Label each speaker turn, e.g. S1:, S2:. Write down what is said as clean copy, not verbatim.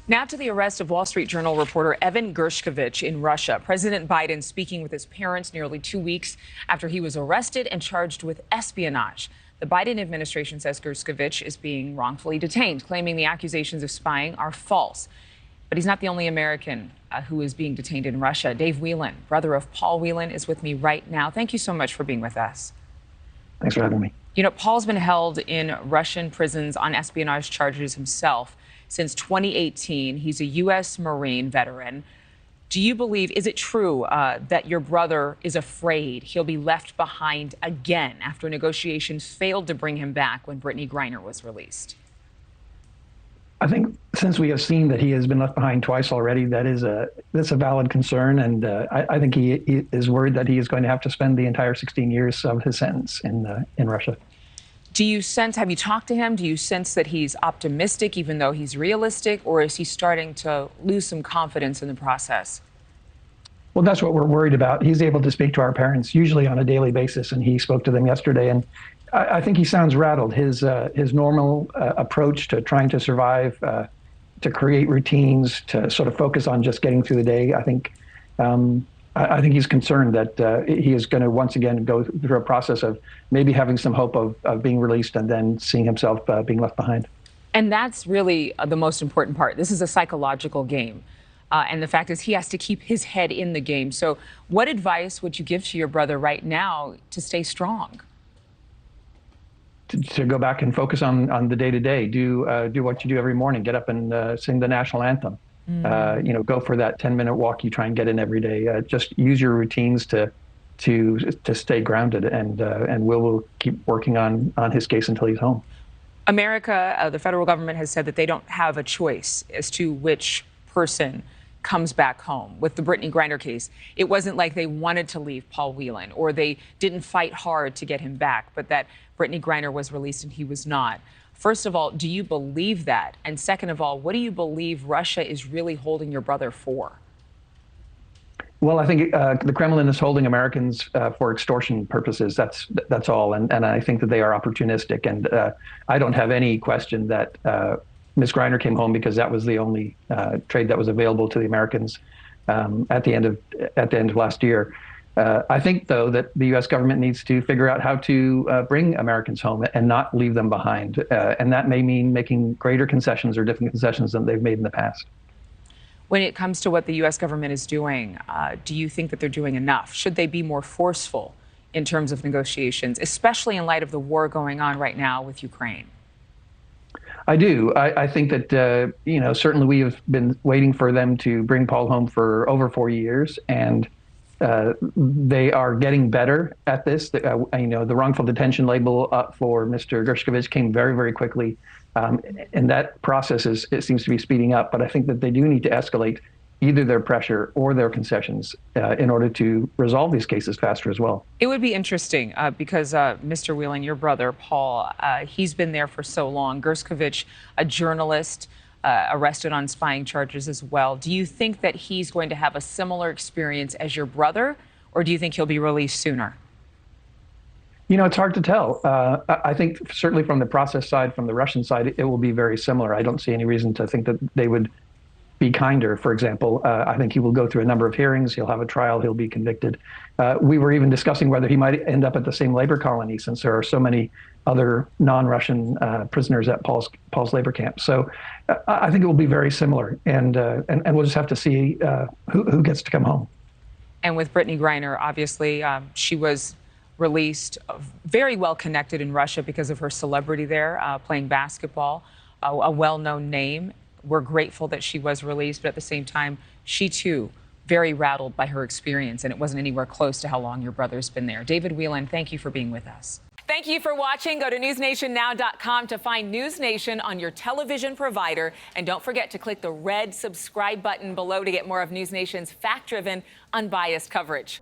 S1: Now to the arrest of Wall Street Journal reporter Evan Gershkovich in Russia. President Biden speaking with his parents nearly 2 weeks after he was arrested and charged with espionage. The Biden administration says Gershkovich is being wrongfully detained, claiming the accusations of spying are false. But he's not the only American who is being detained in Russia. Dave Whelan, brother of Paul Whelan, is with me right now. Thank you so much for being with us.
S2: Thanks for having me.
S1: You know, Paul's been held in Russian prisons on espionage charges himself since 2018. He's a U.S. Marine veteran. Do you believe, is it true that your brother is afraid he'll be left behind again after negotiations failed to bring him back when Brittany Greiner was released?
S2: I think since we have seen that he has been left behind twice already, that's a valid concern. And I think he is worried that he is going to have to spend the entire 16 years of his sentence in Russia.
S1: Do you sense, have you talked to him? Do you sense that he's optimistic, even though he's realistic, or is he starting to lose some confidence in the process?
S2: Well, that's what we're worried about. He's able to speak to our parents usually on a daily basis, and he spoke to them yesterday. And I think he sounds rattled. His normal approach to trying to survive, to create routines, to sort of focus on just getting through the day. I think he's concerned that he is going to once again go through a process of maybe having some hope of being released and then seeing himself being left behind.
S1: And that's really the most important part. This is a psychological game. And the fact is he has to keep his head in the game. So what advice would you give to your brother right now to stay strong?
S2: To go back and focus on the day-to-day. Do what you do every morning. Get up and sing the national anthem. Go for that 10-minute walk you try and get in every day. Just use your routines to stay grounded, and we'll keep working on his case until he's home.
S1: America, the federal government has said that they don't have a choice as to which person comes back home. With the Brittany Grinder case, it wasn't like they wanted to leave Paul Whelan or they didn't fight hard to get him back, but that Brittany Greiner was released and he was not. First of all, do you believe that? And second of all, what do you believe Russia is really holding your brother for?
S2: Well, I think the Kremlin is holding Americans for extortion purposes. That's all. And I think that they are opportunistic. And I don't have any question that Ms. Greiner came home because that was the only trade that was available to the Americans at the end of last year. I think, though, that the U.S. government needs to figure out how to bring Americans home and not leave them behind. And that may mean making greater concessions or different concessions than they've made in the past.
S1: When it comes to what the U.S. government is doing, do you think that they're doing enough? Should they be more forceful in terms of negotiations, especially in light of the war going on right now with Ukraine?
S2: I do. I think that, certainly we have been waiting for them to bring Paul home for over 4 years, and they are getting better at this. The wrongful detention label for Mr. Gershkovich came very, very quickly. And that process it seems to be speeding up. But I think that they do need to escalate either their pressure or their concessions in order to resolve these cases faster as well.
S1: It would be interesting because Mr. Whelan, your brother, Paul, he's been there for so long. Gershkovich, a journalist, arrested on spying charges as well. Do you think that he's going to have a similar experience as your brother, or do you think he'll be released sooner?
S2: It's hard to tell. I think certainly from the process side, from the Russian side, it will be very similar. I don't see any reason to think that they would be kinder, for example. I think he will go through a number of hearings. He'll have a trial. He'll be convicted. We were even discussing whether he might end up at the same labor colony, since there are so many other non-Russian prisoners at Paul's labor camp. So I think it will be very similar, and we'll just have to see who gets to come home.
S1: And with Brittany Greiner, obviously, she was released, very well connected in Russia because of her celebrity there, playing basketball, a well-known name. We're grateful that she was released, but at the same time, she too, very rattled by her experience, and it wasn't anywhere close to how long your brother's been there. David Whelan, thank you for being with us.
S3: Thank you for watching. Go to newsnationnow.com to find NewsNation on your television provider. And don't forget to click the red subscribe button below to get more of NewsNation's fact-driven, unbiased coverage.